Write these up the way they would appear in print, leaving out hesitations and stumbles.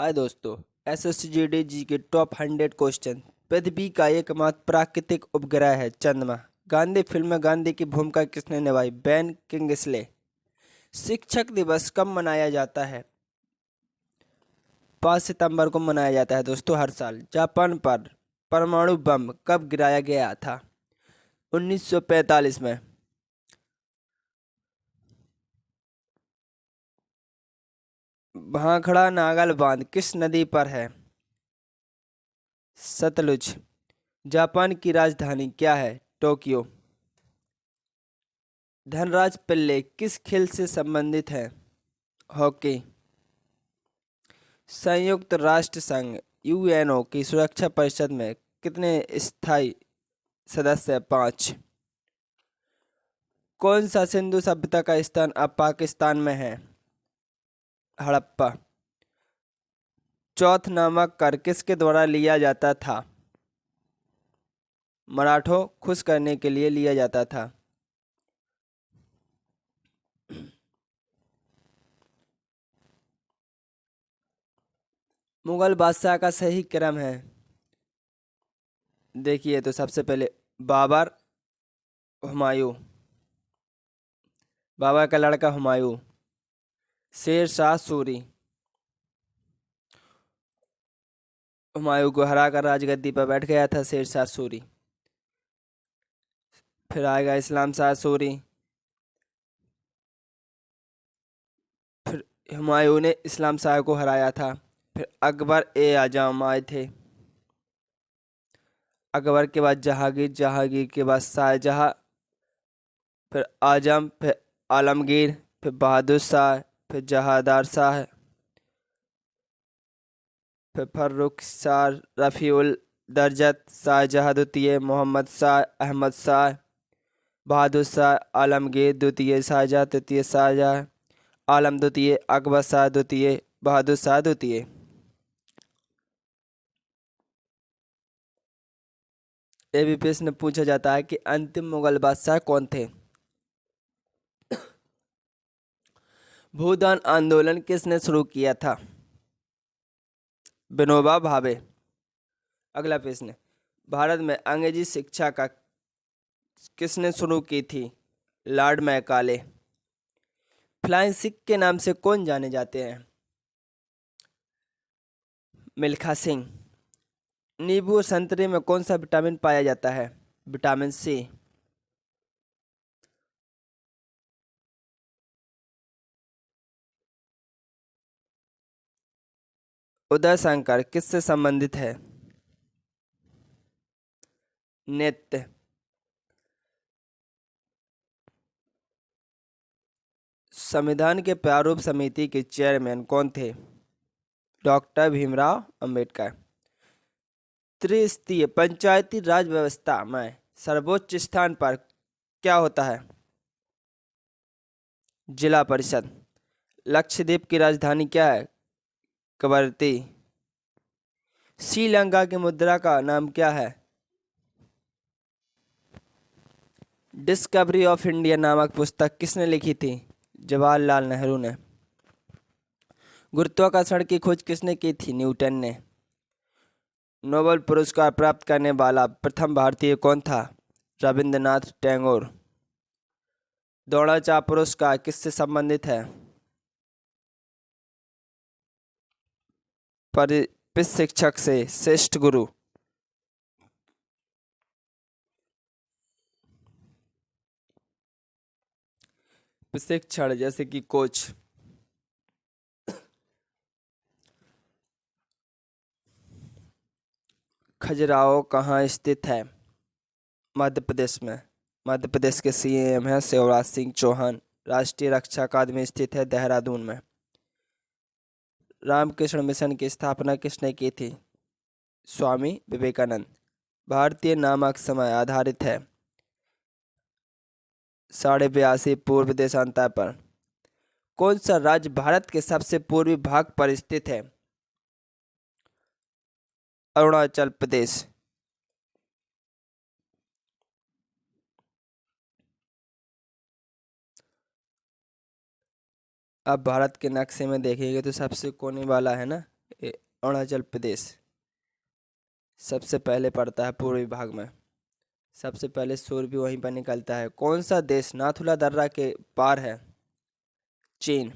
हाय दोस्तों। एसएससी जी के top 100 question. पृथ्वी का एकमात्र प्राकृतिक उपग्रह है चंद्रमा। गांधी फिल्म में गांधी की भूमिका किसने निभाई? Ben Kingsley. शिक्षक दिवस कब मनाया जाता है? 5 सितंबर को मनाया जाता है दोस्तों, हर साल। जापान पर परमाणु बम कब गिराया गया था? 1945 में। भाखड़ा नागल बांध किस नदी पर है? सतलुज। जापान की राजधानी क्या है? टोक्यो। धनराज पिल्ले किस खेल से संबंधित है? हॉकी। संयुक्त राष्ट्र संघ यूएनओ की सुरक्षा परिषद में कितने स्थायी सदस्य हैं? 5। कौन सा सिंधु सभ्यता का स्थान अब पाकिस्तान में है? हड़प्पा। चौथ नामक कर किसके द्वारा लिया जाता था? मराठों खुश करने के लिए लिया जाता था। मुगल बादशाह का सही क्रम है, देखिए तो सबसे पहले बाबर, हुमायूं, बाबर का लड़का हुमायूं, शेर शाह सूरी। हुमायूं को हराकर राजगद्दी पर बैठ गया था शेर शाह सूरी। फिर आएगा इस्लाम शाह सूरी। फिर हुमायूं ने इस्लाम शाह को हराया था। फिर अकबर ए आजम आए थे। अकबर के बाद जहांगीर, जहांगीर के बाद शाहजहां, फिर आजम, फिर आलमगीर, फिर बहादुर शाह, फिर जहांदार शाह, फिर फर्रुख शाह, रफ़ीउल दर्जत, शाहजहां द्वितीय, मोहम्मद शाह, अहमद शाह, बहादुर शाह, आलमगीर द्वितीय, शाहजहां तृतीय, शाहजहां आलम द्वितीय, अकबर शाह द्वितीय, बहादुर शाह द्वितीय। ये भी प्रश्न पूछा जाता है कि अंतिम मुगल बादशाह कौन थे? भूदान आंदोलन किसने शुरू किया था? विनोबा भावे। अगला प्रश्न, भारत में अंग्रेजी शिक्षा का किसने शुरू की थी? Lord Macaulay. फ्लाइंग सिख के नाम से कौन जाने जाते हैं? मिल्खा सिंह। नींबू और संतरे में कौन सा विटामिन पाया जाता है? Vitamin C. उदय शंकर किससे संबंधित है? नृत्य। संविधान के प्रारूप समिति के चेयरमैन कौन थे? डॉक्टर भीमराव अंबेडकर। त्रिस्तरीय पंचायती राज व्यवस्था में सर्वोच्च स्थान पर क्या होता है? जिला परिषद। लक्षद्वीप की राजधानी क्या है? कवरत्ती। श्रीलंका की मुद्रा का नाम क्या है? डिस्कवरी ऑफ इंडिया नामक पुस्तक किसने लिखी थी? जवाहरलाल नेहरू ने। गुरुत्वाकर्षण की खोज किसने की थी? न्यूटन ने। नोबेल पुरस्कार प्राप्त करने वाला प्रथम भारतीय कौन था? रविंद्रनाथ टैगोर। द्रोणाचार्य पुरस्कार किससे संबंधित है? परिपित शिक्षक से श्रेष्ठ गुरु। प्रशिक्षण जैसे कि कोच। खजुराहो कहाँ स्थित है? मध्य प्रदेश में। मध्य प्रदेश के सीएम हैं शिवराज सिंह चौहान। राष्ट्रीय रक्षा अकादमी स्थित है देहरादून में। रामकृष्ण मिशन की स्थापना किसने की थी? स्वामी विवेकानंद। भारतीय नामक समय आधारित है 82.5 पूर्व देशांतर पर। कौन सा राज्य भारत के सबसे पूर्वी भाग पर स्थित है? अरुणाचल प्रदेश। अब भारत के नक्शे में देखेंगे तो सबसे कोने वाला है ना, अरुणाचल प्रदेश सबसे पहले पड़ता है पूर्वी भाग में। सबसे पहले सूर्य भी वहीं पर निकलता है। कौन सा देश नाथुला दर्रा के पार है? चीन।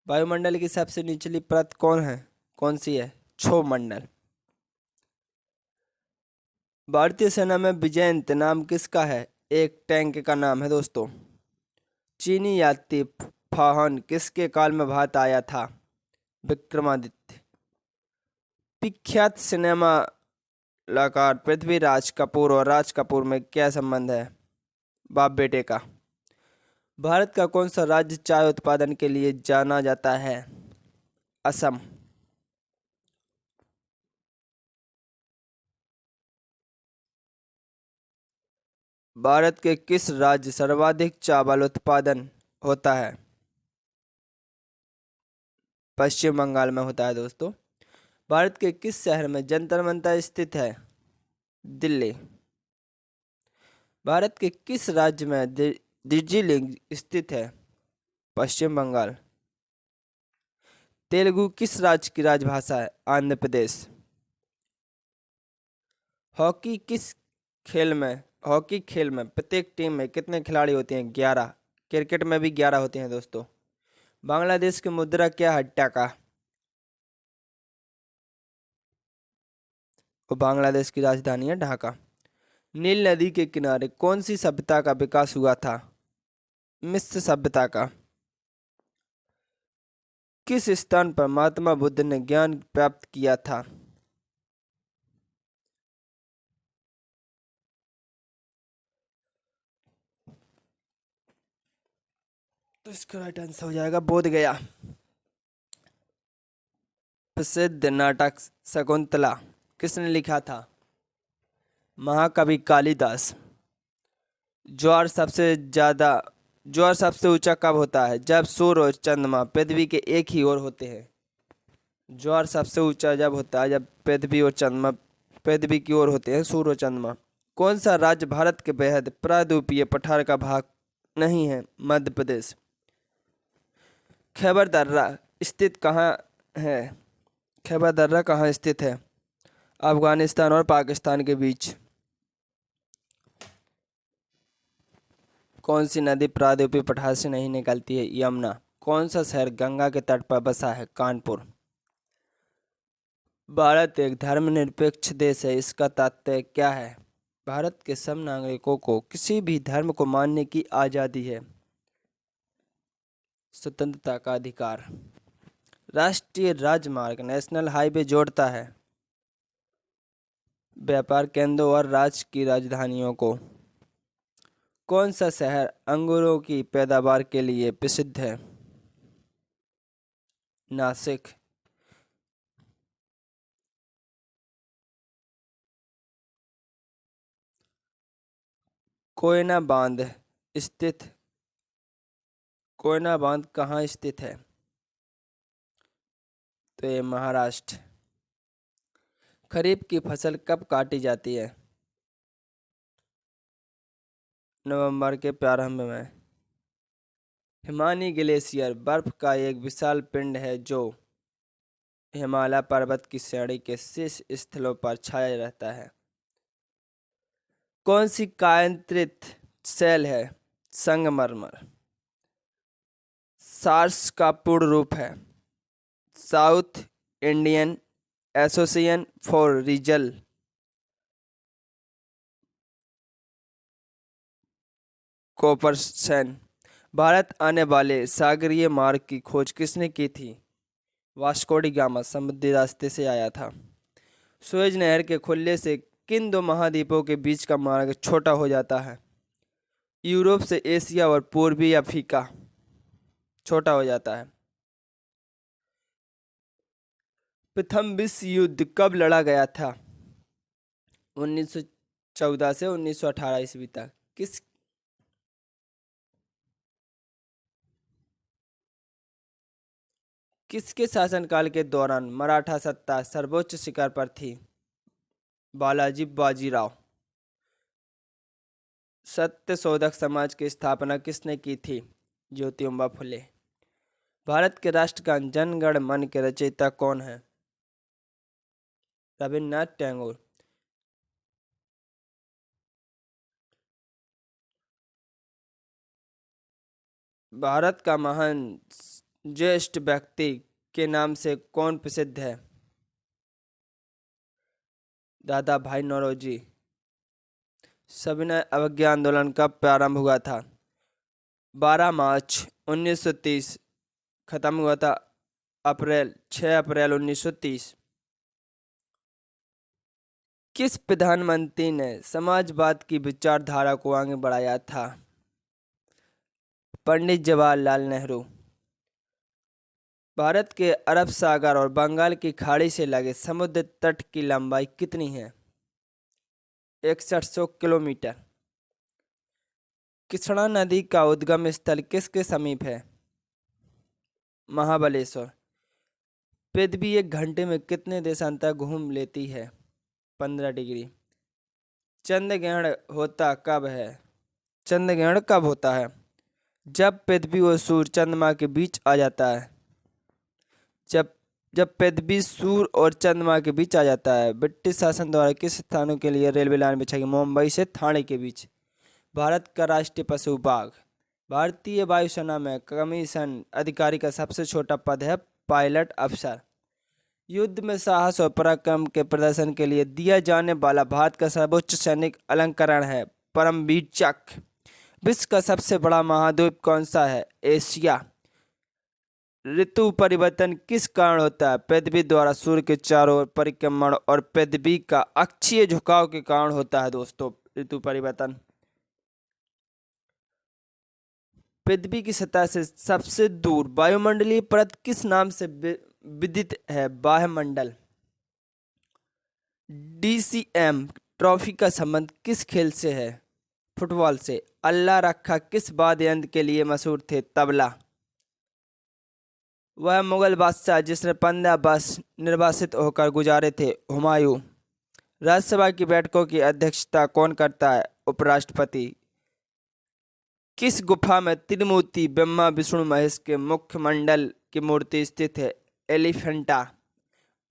वायुमंडल की सबसे निचली परत कौन सी है? क्षोभ मंडल। भारतीय सेना में विजयंत नाम किसका है? एक टैंक का नाम है दोस्तों। चीनी यात्री फाहन किसके काल में भारत आया था? विक्रमादित्य। विख्यात सिनेमा कलाकार पृथ्वीराज कपूर और राज कपूर में क्या संबंध है? बाप बेटे का। भारत का कौन सा राज्य चाय उत्पादन के लिए जाना जाता है? असम। भारत के किस राज्य सर्वाधिक चावल उत्पादन होता है? पश्चिम बंगाल में होता है दोस्तों। भारत के किस शहर में जंतर मंतर स्थित है? दिल्ली। भारत के किस राज्य में दार्जिलिंग स्थित है? पश्चिम बंगाल। तेलुगु किस राज्य की राजभाषा है? आंध्र प्रदेश। हॉकी किस खेल में हॉकी खेल में प्रत्येक टीम में कितने खिलाड़ी होते हैं? 11। क्रिकेट में भी 11 होते हैं दोस्तों। बांग्लादेश की मुद्रा क्या है? टका। और बांग्लादेश की राजधानी है ढाका। नील नदी के किनारे कौन सी सभ्यता का विकास हुआ था? मिस्र सभ्यता का। किस स्थान पर महात्मा बुद्ध ने ज्ञान प्राप्त किया था? तो इसका राइट आंसर हो जाएगा बोध गया। प्रसिद्ध नाटक शकुंतला किसने लिखा था? महाकवि कालिदास। ज्वार सबसे ऊंचा कब होता है? जब सूर्य और चंद्रमा पृथ्वी के एक ही ओर होते हैं। ज्वार सबसे ऊंचा जब होता है जब पृथ्वी और चंद्रमा पृथ्वी की ओर होते हैं, सूर्य और चंद्रमा। कौन सा राज्य भारत के बेहद प्रायद्वीपीय पठार का भाग नहीं है? मध्य प्रदेश। खैबर दर्रा स्थित कहाँ है? खैबर दर्रा कहाँ स्थित है? अफगानिस्तान और पाकिस्तान के बीच। कौन सी नदी प्रायद्वीपीय पठार से नहीं निकलती है? यमुना। कौन सा शहर गंगा के तट पर बसा है? कानपुर। भारत एक धर्मनिरपेक्ष देश है, इसका तात्पर्य क्या है? भारत के सब नागरिकों को किसी भी धर्म को मानने की आज़ादी है। स्वतंत्रता का अधिकार। राष्ट्रीय राजमार्ग नेशनल हाईवे जोड़ता है व्यापार केंद्रों और राज्य की राजधानियों को। कौन सा शहर अंगूरों की पैदावार के लिए प्रसिद्ध है? नासिक। कोयना बांध स्थित कोयना बांध कहाँ स्थित है? तो ये महाराष्ट्र। खरीफ की फसल कब काटी जाती है? नवंबर के प्रारंभ में। हिमानी ग्लेशियर बर्फ का एक विशाल पिंड है जो हिमालय पर्वत की श्रेणी के शीर्ष स्थलों पर छाया रहता है। कौन सी कायांतरित सेल है? संगमरमर। सार्स का पूर्ण रूप है south Indian association for regional cooperation. Bharat आने वाले सागरीय मार्ग की खोज किसने की थी? वास्को डी गामा समुद्री रास्ते से आया था। सुएज नहर के खुलने से किन दो महाद्वीपों के बीच का मार्ग छोटा हो जाता है? यूरोप से एशिया और पूर्वी अफ्रीका छोटा हो जाता है। प्रथम विश्व युद्ध कब लड़ा गया था? 1914 से 1918 ईस्वी तक। किसके शासनकाल के दौरान मराठा सत्ता सर्वोच्च शिखर पर थी? बालाजी बाजीराव। सत्यशोधक समाज की स्थापना किसने की थी? ज्योतिबा फुले। भारत के राष्ट्रगान जन गण मन के रचयिता कौन है? रविन्द्रनाथ टैगोर। भारत का महान ज्येष्ठ व्यक्ति के नाम से कौन प्रसिद्ध है? दादा भाई नौरोजी। सविनय अवज्ञा आंदोलन कब प्रारंभ हुआ था? 12 मार्च 1930। खत्म हुआ था 6 अप्रैल 1930। किस प्रधानमंत्री ने समाजवाद की विचारधारा को आगे बढ़ाया था? पंडित जवाहरलाल नेहरू। भारत के अरब सागर और बंगाल की खाड़ी से लगे समुद्र तट की लंबाई कितनी है? 6100 किलोमीटर। कृष्णा नदी का उद्गम स्थल किसके समीप है? महाबलेश्वर। पृथ्वी एक घंटे में कितने देशांतर घूम लेती है? 15 डिग्री। चंद्र ग्रहण होता कब है? चंद्र ग्रहण कब होता है? जब पृथ्वी और सूर्य चंद्रमा के बीच आ जाता है। जब जब पृथ्वी सूर्य और चंद्रमा के बीच आ जाता है। ब्रिटिश शासन द्वारा किस स्थानों के लिए रेलवे लाइन बिछाई गई? मुंबई से ठाणे के बीच। भारत का राष्ट्रीय पशु बाघ। भारतीय वायुसेना में कमीशन अधिकारी का सबसे छोटा पद है पायलट अफसर। युद्ध में साहस और पराक्रम के प्रदर्शन के लिए दिया जाने वाला भारत का सर्वोच्च सैनिक अलंकरण है परमवीर चक्र। विश्व का सबसे बड़ा महाद्वीप कौन सा है? एशिया। ऋतु परिवर्तन किस कारण होता है? पृथ्वी द्वारा सूर्य के चारों ओर परिक्रमण और पृथ्वी का अक्षीय झुकाव के कारण होता है दोस्तों ऋतु परिवर्तन। पृथ्वी की सतह से सबसे दूर वायुमंडलीय परत किस नाम से विदित है? वायुमंडल। DCM ट्रॉफी का संबंध किस खेल से है? फुटबॉल से। अल्लाह रखा किस वाद्य यंत्र के लिए मशहूर थे? तबला। वह मुगल बादशाह जिसने 15 वर्ष निर्वासित होकर गुजारे थे? हुमायूं। राज्यसभा की बैठकों की अध्यक्षता कौन करता है? उपराष्ट्रपति। किस गुफा में त्रिमूर्ति ब्रह्मा विष्णु महेश के मुख्य मंडल की मूर्ति स्थित है? एलिफेंटा।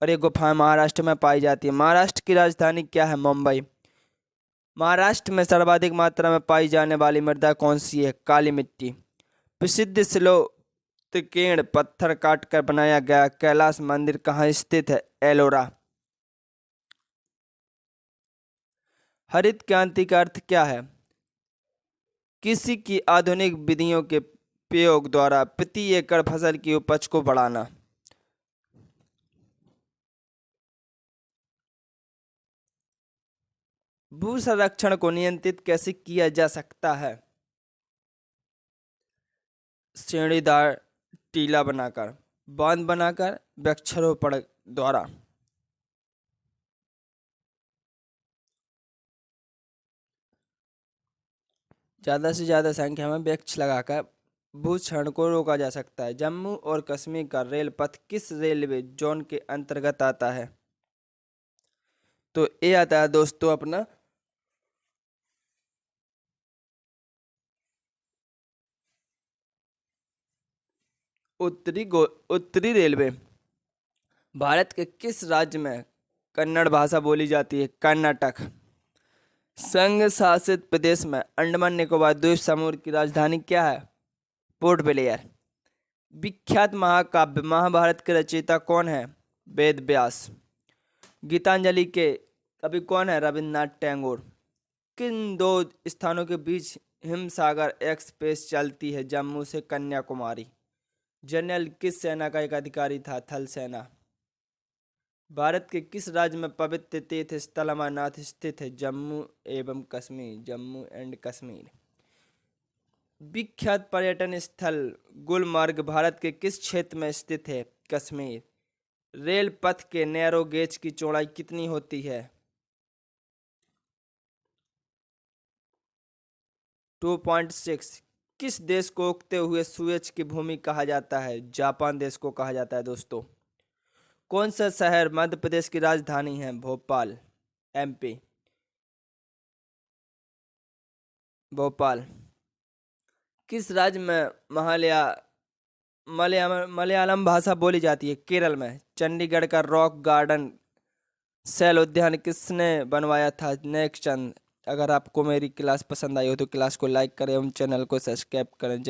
और ये गुफा महाराष्ट्र में पाई जाती है। महाराष्ट्र की राजधानी क्या है? मुंबई। महाराष्ट्र में सर्वाधिक मात्रा में पाई जाने वाली मृदा कौन सी है? काली मिट्टी। प्रसिद्ध शिलोत्कीर्ण पत्थर काटकर बनाया गया कैलाश मंदिर कहाँ स्थित है? एलोरा। हरित क्रांति का अर्थ क्या है? कृषि की आधुनिक विधियों के प्रयोग द्वारा प्रति एकड़ फसल की उपज को बढ़ाना। भू संरक्षण को नियंत्रित कैसे किया जा सकता है? श्रेणीदार टीला बनाकर, बांध बनाकर, वृक्षारोपण द्वारा। ज़्यादा से ज़्यादा संख्या में वृक्ष लगाकर भूक्षरण को रोका जा सकता है। जम्मू और कश्मीर का रेल पथ किस रेलवे जोन के अंतर्गत आता है? तो ये आता है दोस्तों अपना उत्तरी रेलवे। भारत के किस राज्य में कन्नड़ भाषा बोली जाती है? कर्नाटक। संघ शासित प्रदेश में अंडमान निकोबार द्वीप समूह की राजधानी क्या है? Port Blair. विख्यात महाकाव्य महाभारत के रचयिता कौन है? वेद व्यास। गीतांजलि के कवि कौन है? रविन्द्रनाथ टैगोर। किन दो स्थानों के बीच हिमसागर एक्सप्रेस चलती है? जम्मू से कन्याकुमारी। जनरल किस सेना का एक अधिकारी था? थल सेना। भारत के किस राज्य में पवित्र तीर्थ स्थल अमरनाथ स्थित है? जम्मू एवं कश्मीर। जम्मू एंड कश्मीर। विख्यात पर्यटन स्थल गुलमर्ग भारत के किस क्षेत्र में स्थित है? कश्मीर। रेल पथ के नैरो गेज की चौड़ाई कितनी होती है? 2.6। किस देश को उगते हुए सूरज की भूमि कहा जाता है? जापान देश को कहा जाता है दोस्तों। कौन सा शहर मध्य प्रदेश की राजधानी है? भोपाल। MP। भोपाल। किस राज्य में महालया मलयालम भाषा बोली जाती है केरल में। चंडीगढ़ का रॉक गार्डन शैल उद्यान किसने बनवाया था? नेक्स्ट चंद। अगर आपको मेरी क्लास पसंद आई हो तो क्लास को लाइक करें एवं चैनल को सब्सक्राइब करें।